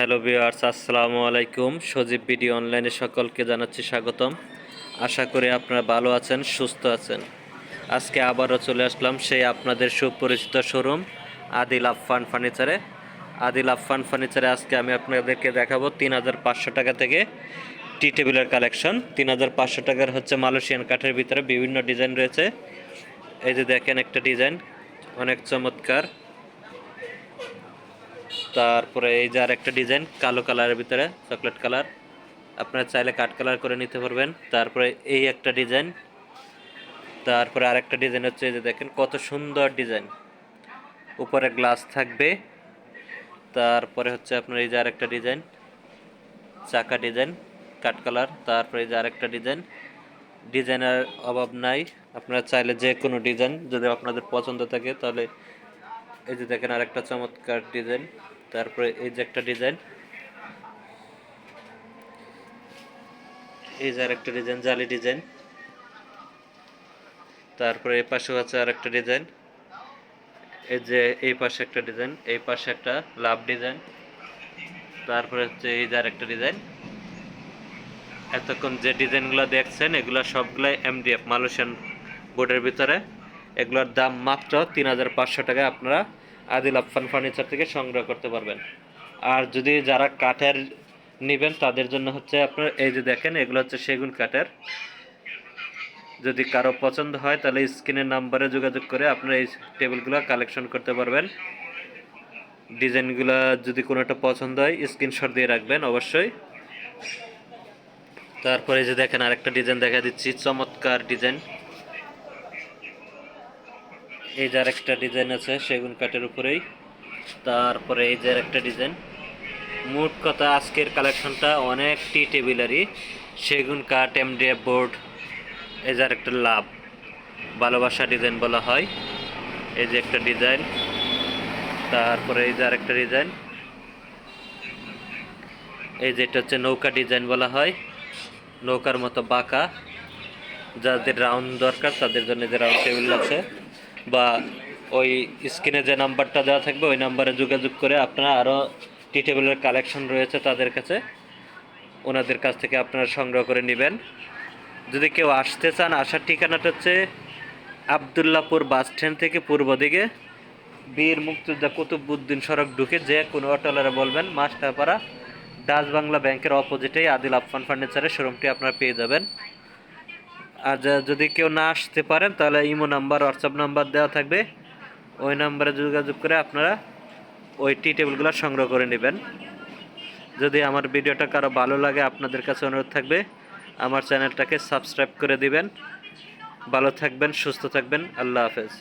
Hello viewers, আসসালামু আলাইকুম। সজীব video অনলাইনে সকলকে জানাচ্ছি স্বাগতম। আশা করি আপনারা ভালো আছেন, সুস্থ আছেন। আজকে আবারও চলে আসলাম সেই আপনাদের সুপরিচিত শোরুম আদিল আফফান ফার্নিচারে। আদিল আফফান ফার্নিচারে আজকে আমি আপনাদেরকে দেখাবো ৩৫০০ টাকা থেকে টি টেবিলের কালেকশন। ৩৫০০ টাকার হচ্ছে মালয়েশিয়ান কাঠের ভিতরে বিভিন্ন ডিজাইন রয়েছে। এই যে দেখেন একটা ডিজাইন অনেক চমৎকার। তারপরে এই যে আর একটা ডিজাইন কালো কালারের ভিতরে চকলেট কালার, আপনারা চাইলে কাঠ কালার করে নিতে পারবেন। তারপরে এই একটা ডিজাইন, তারপরে আরেকটা ডিজাইন হচ্ছে এই যে দেখেন কত সুন্দর ডিজাইন, উপরে গ্লাস থাকবে। তারপরে হচ্ছে আপনার এই যে আরেকটা ডিজাইন চাকা ডিজাইন কাঠ কালার। তারপরে এই যে আরেকটা ডিজাইন, ডিজাইনের অভাব নাই, আপনারা চাইলে যে কোনো ডিজাইন যদি আপনাদের পছন্দ থাকে তাহলে এই যে দেখেন আরেকটা চমৎকার ডিজাইন। তারপরে এই যে একটা ডিজাইন, এই যে আরেকটা ডিজাইন জালি ডিজাইন। তারপরে এই পাশেও আছে আরেকটা ডিজাইন, এই যে এই পাশে একটা ডিজাইন, এই পাশে একটা লাভ ডিজাইন। তারপরে হচ্ছে এই যে আরেকটা ডিজাইন। এতক্ষণ যে ডিজাইনগুলো দেখছেন এগুলো সবগুলাই এমডিএফ মালয়েশিয়ান বোর্ডের ভিতরে। এগুলোর দাম মাত্র ৩৫০০ টাকায় আপনারা আদিল আফফান ফার্নিচার থেকে সংগ্রহ করতে পারবেন। আর যদি যারা কাঠের নেবেন তাদের জন্য হচ্ছে আপনার এই যে দেখেন এগুলো হচ্ছে সেগুন কাঠের। যদি কারো পছন্দ হয় তাহলে স্ক্রিনের নাম্বারে যোগাযোগ করে আপনারা এই টেবিলগুলো কালেকশন করতে পারবেন। ডিজাইনগুলো যদি কোনোটা পছন্দ হয় স্ক্রিনশট দিয়ে রাখবেন অবশ্যই। তারপরে যে দেখেন আরেকটা ডিজাইন দেখা দিচ্ছি, চমৎকার ডিজাইন। এই যে আরেকটা ডিজাইন আছে সেগুন কাঠের উপরেই। তারপরে এই যে আরেকটা ডিজাইন। মোট কথা আজকের কালেকশনটা অনেক টি টেবিলারই, সেগুন কাঠ এমডিএফ বোর্ড। এই যে আরেকটা লাভ ভালোবাসা ডিজাইন বলা হয়, এই যে একটা ডিজাইন। তারপরে এই যে আরেকটা ডিজাইন, এই যে এটা হচ্ছে নৌকা ডিজাইন বলা হয়, নৌকার মতো বাঁকা। যাদের রাউন্ড দরকার তাদের জন্য যে রাউন্ড টেবিল আছে, বা ওই স্ক্রিনে যে নাম্বারটা দেওয়া থাকবে ওই নাম্বারে যোগাযোগ করে আপনারা আরও টি টেবিলের কালেকশন রয়েছে তাদের কাছে, ওনাদের কাছ থেকে আপনারা সংগ্রহ করে নেবেন। যদি কেউ আসতে চান, আসার ঠিকানাটা হচ্ছে আবদুল্লাপুর বাস স্ট্যান্ড থেকে পূর্ব দিকে বীর মুক্তিযোদ্ধা কুতুবউদ্দিন সড়ক ঢুকে যে কোনো অটোওয়ালারা বলবেন মাস্টারপাড়া ডাচ বাংলা ব্যাংকের অপোজিটেই আদিল আফফান ফার্নিচারের শোরুমটি আপনারা পেয়ে যাবেন। আর যদি কেউ না আসতে পারেন তাহলে ইমো নাম্বার হোয়াটসঅ্যাপ নাম্বার দেওয়া থাকবে, ওই নাম্বারে যোগাযোগ করে আপনারা ওই টি টেবিলগুলো সংগ্রহ করে নেবেন। যদি আমার ভিডিওটা কারো ভালো লাগে আপনাদের কাছে অনুরোধ থাকবে আমার চ্যানেলটাকে সাবস্ক্রাইব করে দিবেন। ভালো থাকবেন, সুস্থ থাকবেন, আল্লাহ হাফেজ।